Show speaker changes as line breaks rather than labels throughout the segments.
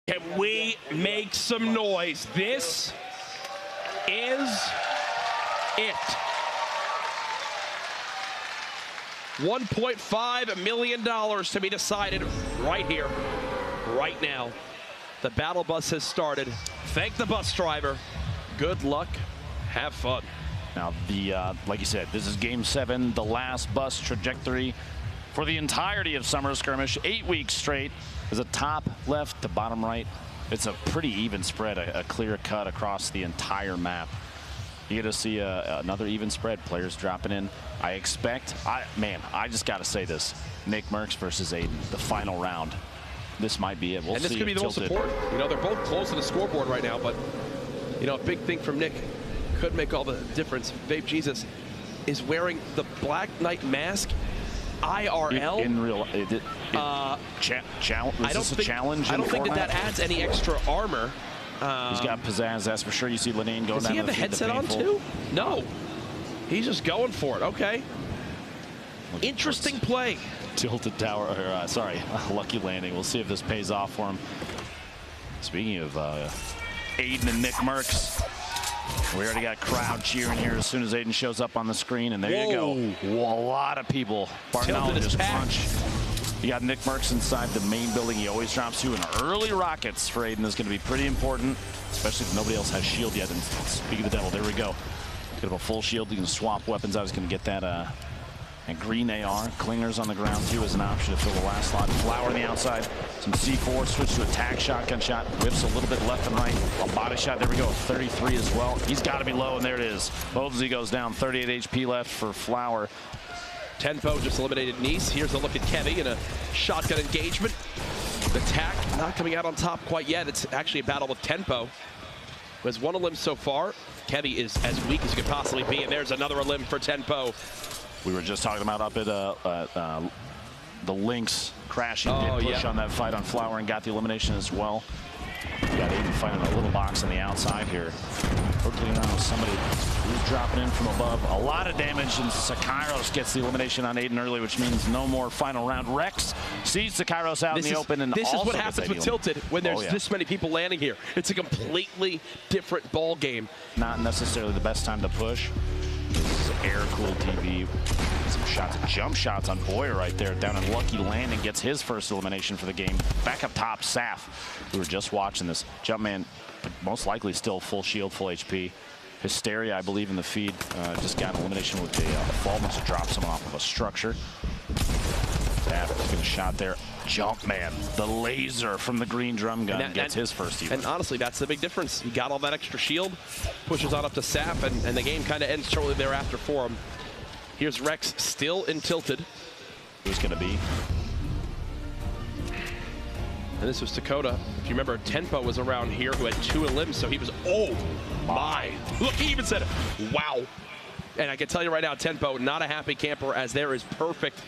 Can we make some noise? This is it. $1.5 million to be decided right here, right now. The battle bus has started. Thank the bus driver. Good luck. Have fun.
Now, like you said, this is Game 7, the last bus trajectory for the entirety of Summer Skirmish. 8 weeks straight. There's a top left to bottom right. It's a pretty even spread, a clear cut across the entire map. You get to see another even spread, players dropping in. I expect, I just got to say this, Nick Merckx versus Aiden, the final round. This might be it. We'll see.
And this could be the most important. You know, they're both close to the scoreboard right now, but, you know, a big thing from Nick could make all the difference. Babe Jesus is wearing the Black Knight mask. IRL.
In real, challenge. I don't
think that adds any extra armor.
He's got pizzazz, that's for sure. You see Lachlan going down.
Does he have the headset on too? No. He's just going for it. Okay. Interesting play.
Tilted tower, or sorry, lucky landing. We'll see if this pays off for him. Speaking of Aiden and Nick Merckx, we already got crowd cheering here as soon as Aiden shows up on the screen, and there you go. Whoa, a lot of people. Barnell just punched. You got Nick Merckx inside the main building. He always drops to, and early rockets for Aiden is going to be pretty important, especially if nobody else has shield yet. And speaking of the devil, there we go. He's got a full shield. You can swap weapons out. He's going to get that and green AR. Clingers on the ground too as an option to fill the last slot. Flower on the outside. Some C4, switch to attack, shotgun shot. Whips a little bit left and right. A body shot, there we go, 33 as well. He's got to be low, and there it is. Bovesy goes down, 38 HP left for Flower.
Tenpo just eliminated Nice. Here's a look at Kevy in a shotgun engagement. The tack not coming out on top quite yet. It's actually a battle with Tenpo, who has one elim so far. Kevy is as weak as he could possibly be, and there's another elim for Tenpo.
We were just talking about up at the Lynx crashing, did push on that fight on Flower and got the elimination as well. We got Aiden fighting a little box on the outside here. Hopefully now somebody who's dropping in from above. A lot of damage, and Sakairos gets the elimination on Aiden early, which means no more final round. Rex sees Sakairos out in the open, and
this is what happens with Tilted when there's this many people landing here. It's a completely different ball game.
Not necessarily the best time to push. This is air-cooled TV. Some shots, jump shots on Boyer right there. Down in Lucky Landing gets his first elimination for the game. Back up top, Saf. We were just watching this. Jumpman, most likely still full shield, full HP. Hysteria, I believe, in the feed. Just got an elimination with the fall. Must have dropped someone off of a structure. Saf taking a shot there. Jumpman, the laser from the green drum gun, gets his first even.
And honestly, that's the big difference. He got all that extra shield, pushes on up to Saf, and the game kind of ends shortly thereafter for him. Here's Rex still in Tilted.
Who's going to be?
And this was Dakota. If you remember, Tenpo was around here who had 2 elims, so he was, oh my. Look, he even said it. Wow. And I can tell you right now, Tenpo, not a happy camper, as there is perfect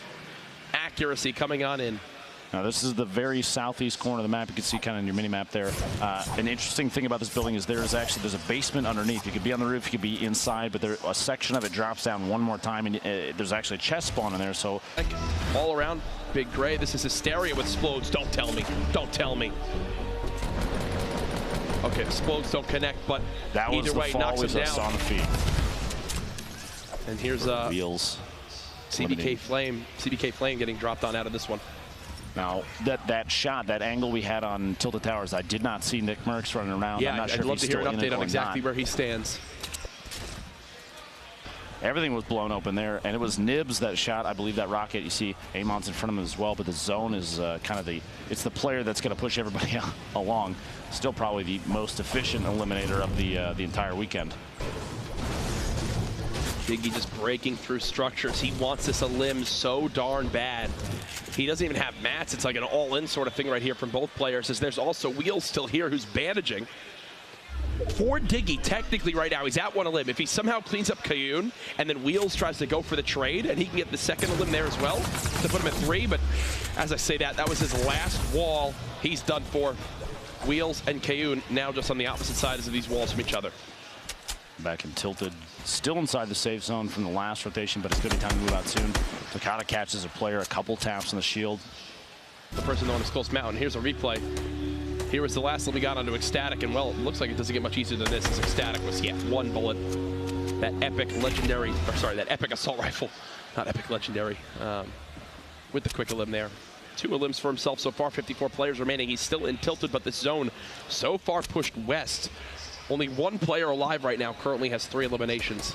accuracy coming on in.
Now this is the very southeast corner of the map. You can see kind of in your mini map there. An interesting thing about this building is there's a basement underneath. You could be on the roof, you could be inside, but a section of it drops down one more time, and there's actually a chest spawn in there. So
all around, Big Gray. This is Hysteria with Explodes. Don't tell me. Don't tell me. Okay, Explodes don't connect, but
that
either way, knocks him down.
On the feet.
And here's
Wheels.
CBK Flame getting dropped on out of this one.
Now, that shot, that angle we had on Tilted Towers, I did not see Nick Merckx running around.
Yeah,
I'm not sure
I'd love to hear an update on exactly where he stands.
Everything was blown open there, and it was Nibs that shot, I believe, that rocket. You see Amon's in front of him as well, but the zone is kind of it's the player that's going to push everybody along. Still probably the most efficient eliminator of the entire weekend.
Biggie just breaking through structures. He wants this elim so darn bad. He doesn't even have mats. It's like an all-in sort of thing right here from both players, as there's also Wheels still here who's bandaging. For Diggy, technically right now, he's at 1 elim. If he somehow cleans up Kayun, and then Wheels tries to go for the trade, and he can get the second elim there as well to put him at 3, but as I say that was his last wall. He's done for. Wheels and Kayun now just on the opposite sides of these walls from each other.
Back in Tilted, still inside the safe zone from the last rotation, but it's going to be time to move out soon. Takata catches a player, a couple taps on the shield.
The person on his close mountain. Here's a replay. Here was the last one we got onto Ecstatic, and well, it looks like it doesn't get much easier than this, as Ecstatic was, yeah, 1 bullet. That epic legendary, or sorry, that epic assault rifle, not epic legendary, with the quick elim there. 2 elims for himself so far, 54 players remaining. He's still in tilted, but this zone so far pushed west. Only 1 player alive right now, currently has 3 eliminations.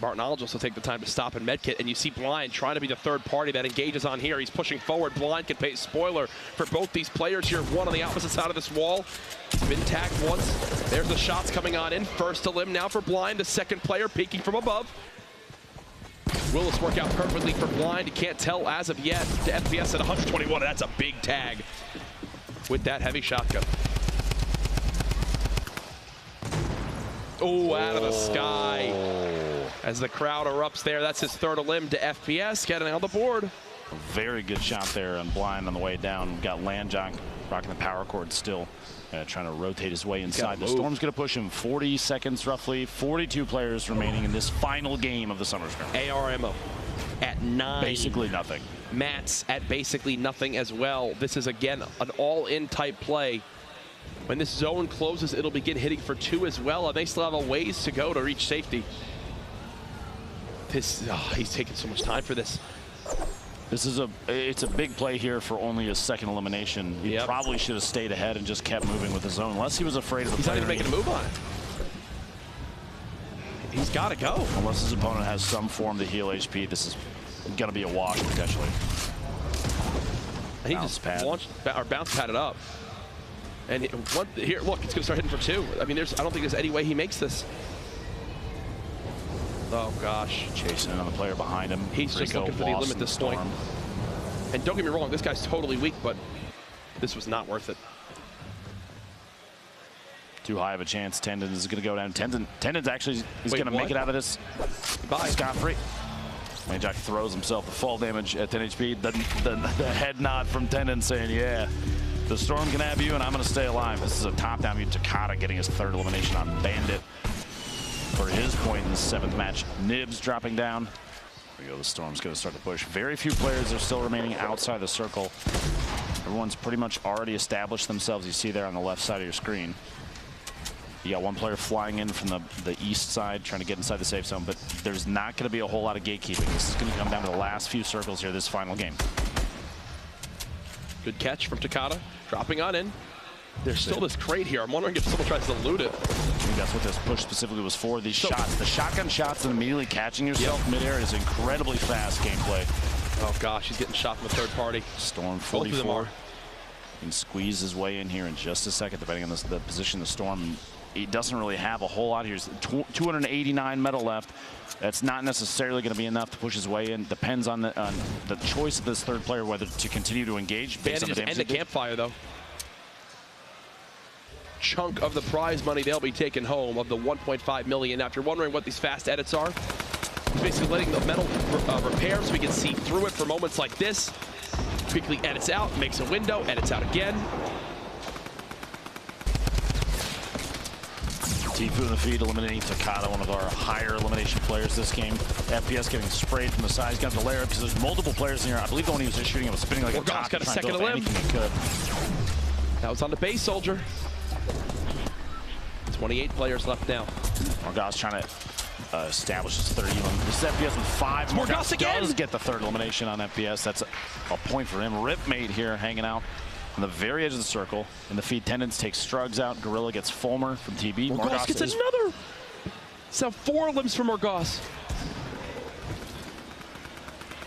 Bartonologist will take the time to stop and medkit, and you see Blind trying to be the third party that engages on here. He's pushing forward. Blind can pay spoiler for both these players here. One on the opposite side of this wall. Been tagged once. There's the shots coming on in. First elim now for Blind, the second player peeking from above. Will this work out perfectly for Blind? You can't tell as of yet. To FPS at 121, that's a big tag with that heavy shotgun. Oh, out of the sky. As the crowd erupts there, that's his 3rd elim to FPS, getting on the board.
A very good shot there on Blind on the way down. Got Landjock rocking the power cord still, trying to rotate his way inside. The Storm's going to push him 40 seconds roughly. 42 players remaining in this final game of the Summer Skirmish.
AR ammo at 9.
Basically nothing.
Mats at basically nothing as well. This is, again, an all-in type play. When this zone closes, it'll begin hitting for 2 as well, and they still have a ways to go to reach safety. He's taking so much time for this.
It's a big play here for only his 2nd elimination. He probably should have stayed ahead and just kept moving with his zone, unless he was afraid of the player.
He's not even making a move on it. He's got to go.
Unless his opponent has some form to heal HP, this is going to be a wash potentially.
And he just launched or bounce padded up. And here, look, it's going to start hitting for 2. I mean, I don't think there's any way he makes this. Oh, gosh.
Chasing another player behind him.
He's just looking for the limit at this point. And don't get me wrong, this guy's totally weak, but this was not worth it.
Too high of a chance. Tendon is going to go down. Tendon's actually going to make it out of this scot-free. Landjock throws himself the fall damage at 10 HP. The head nod from Tendon saying, yeah, the Storm can have you, and I'm going to stay alive. This is a top-down view. Takata getting his 3rd elimination on Bandit for his point in the 7th match. Nibs dropping down. There we go. The Storm's going to start to push. Very few players are still remaining outside the circle. Everyone's pretty much already established themselves. You see there on the left side of your screen. You got 1 player flying in from the east side, trying to get inside the safe zone, but there's not going to be a whole lot of gatekeeping. This is going to come down to the last few circles here, this final game.
Good catch from Takata, dropping on in. There's still this crate here. I'm wondering if someone tries to loot it.
I think that's what this push specifically was for. These shots, the shotgun shots and immediately catching yourself midair is incredibly fast gameplay.
Oh gosh, he's getting shot from a 3rd party.
Storm 44. Both of them are. He can squeeze his way in here in just a second, depending on the position of the Storm. He doesn't really have a whole lot here. 289 metal left. That's not necessarily going to be enough to push his way in. Depends on the choice of this 3rd player whether to continue to engage.
Bandages and the campfire, though. Chunk of the prize money they'll be taking home of the 1.5 million. Now, if you're wondering what these fast edits are, he's basically letting the metal repair so we can see through it for moments like this. Quickly edits out, makes a window, edits out again.
Tifu in the feed, eliminating Takata, one of our higher elimination players this game. FPS getting sprayed from the side. He's got the layer because there's multiple players in here. I believe the one he was just shooting it was spinning like a top.
Got a 2nd elim. That was on the base soldier. 28 players left now.
Morgoth's trying to establish his 3rd elim. This is FPS with 5.
Morgoth again
does get the 3rd elimination on FPS. That's a point for him. Ripmate here hanging out on the very edge of the circle. And the feed Tendons takes Strugs out. Gorilla gets Fulmer from TB.
Morgoth gets another. So 4 elims for Morgoth.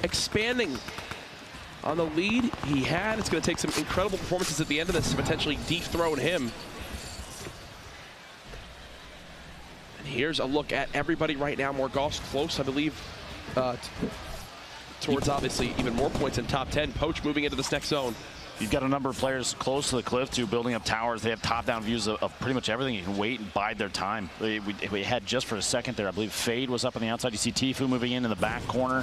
Expanding on the lead he had. It's going to take some incredible performances at the end of this to potentially dethrone him. And here's a look at everybody right now. Morgoth's close, I believe, towards obviously even more points in top 10. Poach moving into this next zone.
You've got a number of players close to the cliff, too, building up towers. They have top-down views of pretty much everything. You can wait and bide their time. We had just for a second there, I believe Fade was up on the outside. You see Tifu moving in the back corner.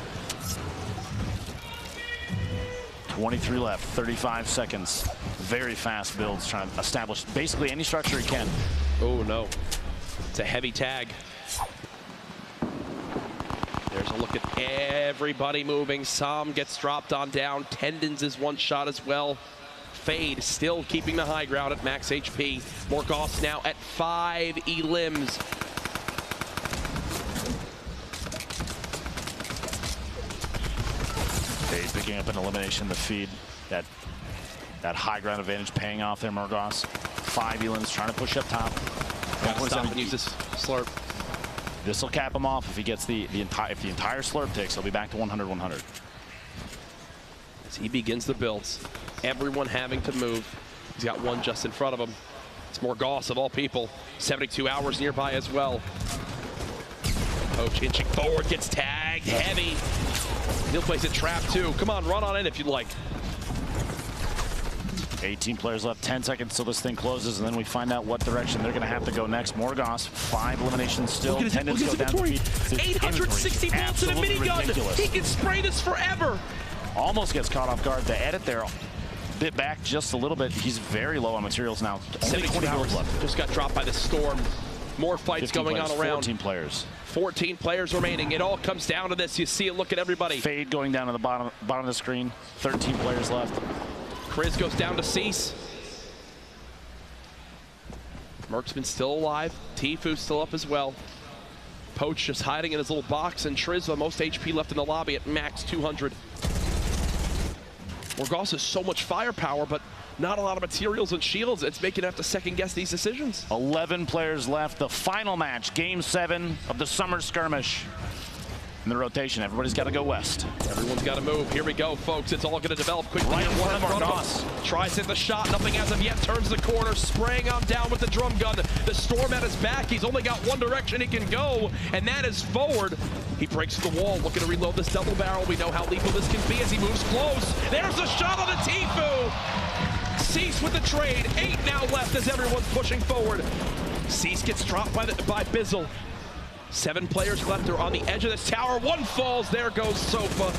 23 left, 35 seconds. Very fast builds, trying to establish basically any structure he can.
Oh, no. It's a heavy tag. There's a look at everybody moving. Sam gets dropped on down. Tendons is one shot as well. Fade still keeping the high ground at max HP. Morgoth now at 5 elims.
Fade picking up an elimination, the feed. That high ground advantage paying off there, Morgoth. 5 elims trying to push up top.
Gotta stop and use this slurp.
This will cap him off if he gets the entire slurp takes. He'll be back to 100-100.
As he begins the builds, everyone having to move. He's got one just in front of him. It's Morgoth of all people. 72 hours nearby as well. Poach inching forward, gets tagged heavy. He'll place a trap too. Come on, run on in if you'd like.
18 players left, 10 seconds till this thing closes, and then we find out what direction they're going to have to go next. Morgoth, 5 eliminations still.
Look at his inventory. 860 bullets in a minigun. He can spray this forever.
Almost gets caught off guard. The edit there, bit back just a little bit. He's very low on materials now. Only 20 bullets left.
Just got dropped by the storm. More fights going on around.
14 players.
14 players remaining. It all comes down to this. You see it. Look at everybody.
Fade going down to the bottom of the screen. 13 players left.
Kriz goes down to Cease. Merksman's still alive. Tfu's still up as well. Poach just hiding in his little box, and Triz the most HP left in the lobby at max 200. Morgoth has so much firepower, but not a lot of materials and shields. It's making him have to second guess these decisions.
11 players left. The final match, Game 7 of the Summer Skirmish. In the rotation, everybody's got to go west.
Everyone's got to move. Here we go, folks. It's all going to develop quickly.
Right in front
of us. Tries to hit the shot. Nothing as of yet. Turns the corner. Spraying on down with the drum gun. The storm at his back. He's only got one direction he can go, and that is forward. He breaks the wall, looking to reload this double barrel. We know how lethal this can be as he moves close. There's a shot on the Tfu. Cease with the trade. 8 now left as everyone's pushing forward. Cease gets dropped by Bizzle. 7 players left are on the edge of this tower. One falls. There goes Sofa.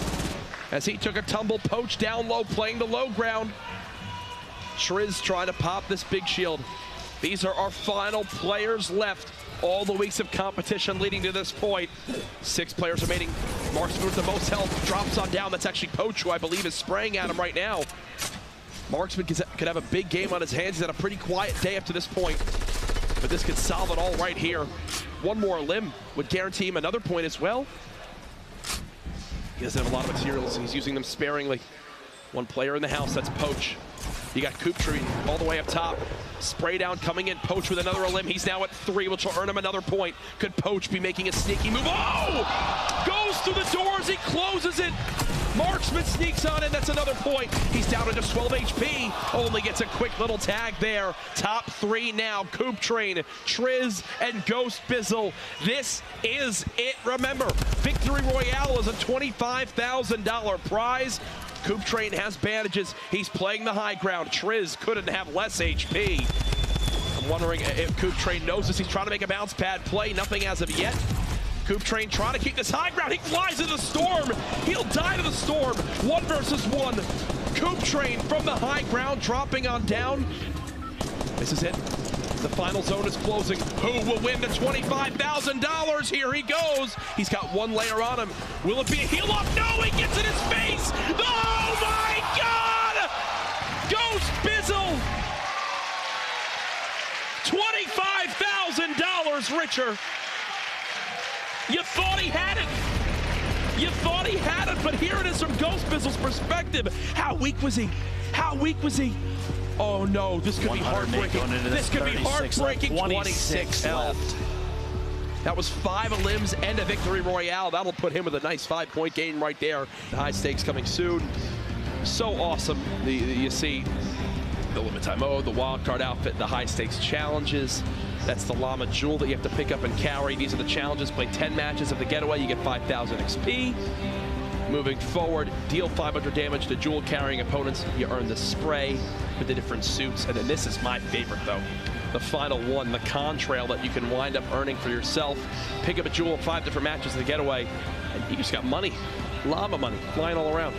As he took a tumble, Poach down low, playing the low ground. Triz trying to pop this big shield. These are our final players left. All the weeks of competition leading to this point. 6 players remaining. Marksman with the most health drops on down. That's actually Poach, who I believe is spraying at him right now. Marksman could have a big game on his hands. He's had a pretty quiet day up to this point, but this could solve it all right here. One more limb would guarantee him another point as well. He doesn't have a lot of materials. He's using them sparingly. One player in the house, that's Poach. You got Kooptree all the way up top. Spray down coming in. Poach with another limb. He's now at 3, which will earn him another point. Could Poach be making a sneaky move? Oh! Goes through the doors. He closes it. Marksman sneaks on in. That's another point. He's down to just 12 HP. Only gets a quick little tag there. Top 3 now. Kooptree, Triz, and Ghost Bizzle. This is it. Remember, Victory Royale is a $25,000 prize. Kooptree has bandages. He's playing the high ground. Triz couldn't have less HP. I'm wondering if Kooptree knows this. He's trying to make a bounce pad play. Nothing as of yet. Kooptree trying to keep this high ground. He flies into the storm. He'll die to the storm. 1 versus 1. Kooptree from the high ground dropping on down. This is it. The final zone is closing. Who will win the $25,000? Here he goes. He's got 1 layer on him. Will it be a heal up? No, he gets in his face. Oh my God! Ghost Bizzle. $25,000 richer. You thought he had it. You thought he had it, but here it is from Ghost Bizzle's perspective. How weak was he? How weak was he? Oh no, this could be heartbreaking. This could be heartbreaking. 26 left. That was 5 limbs and a Victory Royale. That'll put him with a nice 5-point gain right there. The high stakes coming soon. So awesome. You see the limit time mode, the wild card outfit, the high stakes challenges. That's the llama jewel that you have to pick up and carry. These are the challenges. Play 10 matches of the getaway. You get 5,000 XP. Moving forward, deal 500 damage to jewel carrying opponents. You earn the spray with the different suits. And then this is my favorite though. The final one, the contrail that you can wind up earning for yourself. Pick up a jewel in 5 different matches of the getaway, and you just got money, llama money, flying all around.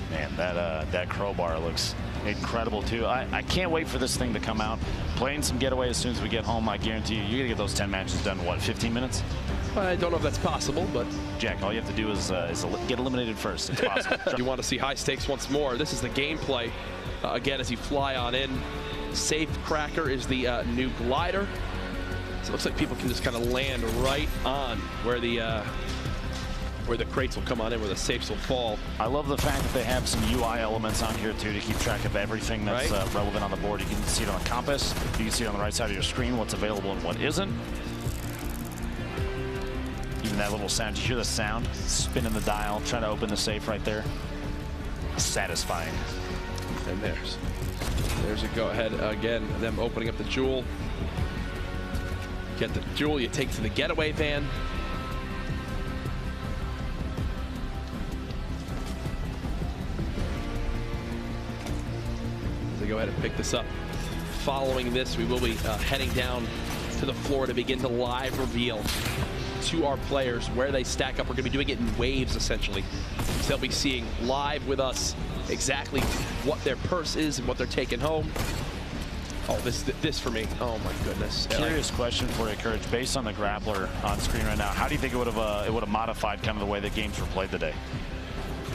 Man, that crowbar looks incredible too. I can't wait for this thing to come out. Playing some getaway as soon as we get home, I guarantee you're gonna get those 10 matches done in what, 15 minutes?
I don't know if that's possible, but
Jack, all you have to do is get eliminated first. It's possible.
You want to see high stakes once more. This is the gameplay. again as you fly on in. Safe Cracker is the new glider. So it looks like people can just kind of land right on where the crates will come on in, where the safes will fall.
I love the fact that they have some UI elements on here too to keep track of everything that's relevant on the board. You can see it on the compass. You can see on the right side of your screen what's available and what isn't. Even that little sound, you hear the sound? Spinning the dial, trying to open the safe right there. Satisfying.
And there's a go-ahead again, them opening up the jewel. Get the jewel, you take to the getaway van. As they go ahead and pick this up. Following this, we will be heading down to the floor to begin to live reveal to our players where they stack up. We're going to be doing it in waves, essentially. So they'll be seeing live with us exactly what their purse is and what they're taking home. Oh, this for me. Oh my goodness.
Curious question for you, Courage. Based on the grappler on screen right now, how do you think it would have modified kind of the way the games were played today?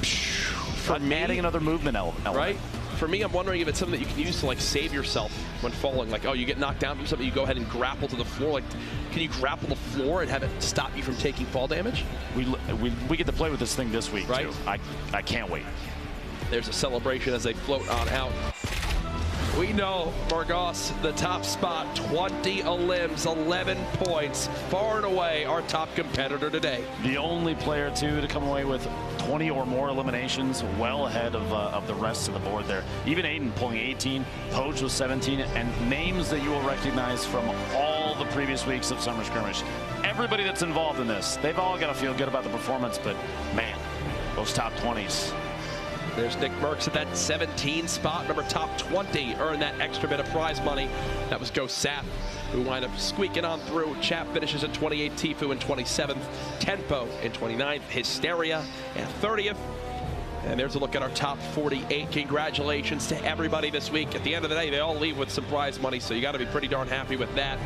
For me,
adding another movement element.
Right? For me, I'm wondering if it's something that you can use to like save yourself when falling. Like, oh, you get knocked down from something, you go ahead and grapple to the floor. Like, can you grapple the floor and have it stop you from taking fall damage?
We get to play with this thing this week,
right?
Too. I can't wait.
There's a celebration as they float on out. We know Margos, the top spot, 20 elims, 11 points, far and away our top competitor today.
The only player, too, to come away with 20 or more eliminations, well ahead of the rest of the board there. Even Aiden pulling 18, Poach with 17, and names that you will recognize from all the previous weeks of Summer Skirmish. Everybody that's involved in this, they've all got to feel good about the performance, but man, those top 20s.
There's Nick Merckx at that 17 spot. Remember, top 20 earned that extra bit of prize money. That was Go Sap, who wind up squeaking on through. Chap finishes in 28th, Tifu in 27th, Tempo in 29th, Hysteria in 30th. And there's a look at our top 48. Congratulations to everybody this week. At the end of the day, they all leave with some prize money, so you got to be pretty darn happy with that.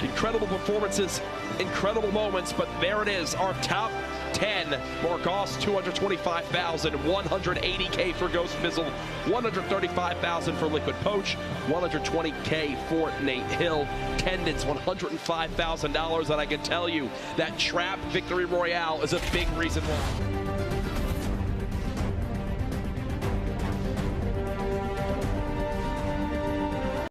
Incredible performances, incredible moments, but there it is, our top 10. Margos, 225,000, 180K for Ghost Mizzle, 135,000 for Liquid Poach, 120K for Nate Hill, Tendons, $105,000, and I can tell you that Trap Victory Royale is a big reason why.